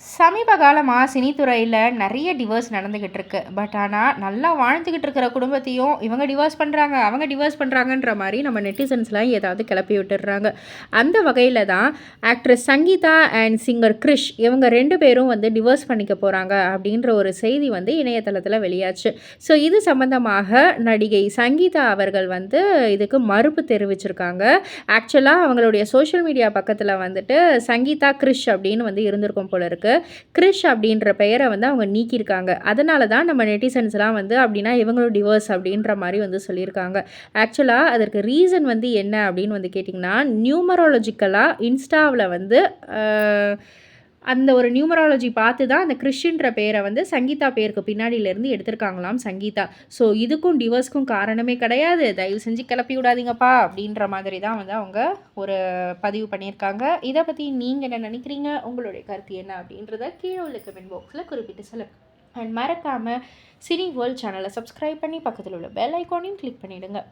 சமீப காலமாக சினித்துறையில் நிறைய டிவோர்ஸ் நடந்துக்கிட்டு இருக்கு. பட் ஆனால் நல்லா வாழ்ந்துக்கிட்டு இருக்கிற குடும்பத்தையும் இவங்க டிவோர்ஸ் பண்ணுறாங்க, அவங்க டிவோர்ஸ் பண்ணுறாங்கன்ற மாதிரி நம்ம நெட்டிசன்ஸ்லாம் ஏதாவது கிளப்பி விட்டுடுறாங்க. அந்த வகையில் தான் actress Sangeetha and singer Krish இவங்க 2 பேரும் வந்து டிவோர்ஸ் பண்ணிக்க போகிறாங்க அப்படின்ற ஒரு செய்தி வந்து இணையதளத்தில் வெளியாச்சு. ஸோ இது சம்பந்தமாக நடிகை சங்கீதா அவர்கள் வந்து இதுக்கு மறுப்பு தெரிவிச்சிருக்காங்க. ஆக்சுவலாக அவங்களுடைய சோஷியல் மீடியா பக்கத்தில் வந்துட்டு சங்கீதா கிரிஷ் அப்படின்னு வந்து இருந்திருக்கும் போல இருக்கு. கிரிஷ் அப்படின்ற பெயரை வந்து அவங்க நீக்கியிருக்காங்க. அதனால தான் நம்ம நெட்டிசன்ஸ்லாம் வந்து அப்படின்னா இவங்களும் டிவோர்ஸ் அப்படின்ற மாதிரி வந்து சொல்லியிருக்காங்க. ஆக்சுவலாக அதற்கு ரீசன் வந்து என்ன அப்படின்னு வந்து கேட்டிங்கன்னா, நியூமராலஜிக்கலாக இன்ஸ்டாவில் வந்து அந்த ஒரு நியூமராலஜி பார்த்து தான் அந்த கிறிஷ்ன்ற பேரை வந்து சங்கீதா பேருக்கு பின்னாடியிலேருந்து எடுத்திருக்காங்களாம் சங்கீதா. ஸோ இதுக்கும் டிவோர்ஸ்க்கும் காரணமே கிடையாது, தயவு செஞ்சு கிளப்பி விடாதீங்கப்பா அப்படின்ற மாதிரி தான் வந்து அவங்க ஒரு பதிவு பண்ணியிருக்காங்க. இதை பற்றி நீங்கள் என்ன நினைக்கிறீங்க, உங்களுடைய கருத்து என்ன அப்படின்றத கீழே உள்ள கமெண்ட் பாக்ஸில் குறிப்பிட்டு சொல்லுங்கள். அண்ட் மறக்காமல் சினி வேர்ல்ட் சேனலை சப்ஸ்கிரைப் பண்ணி பக்கத்தில் உள்ள பெல் ஐக்கானையும் கிளிக் பண்ணிவிடுங்க.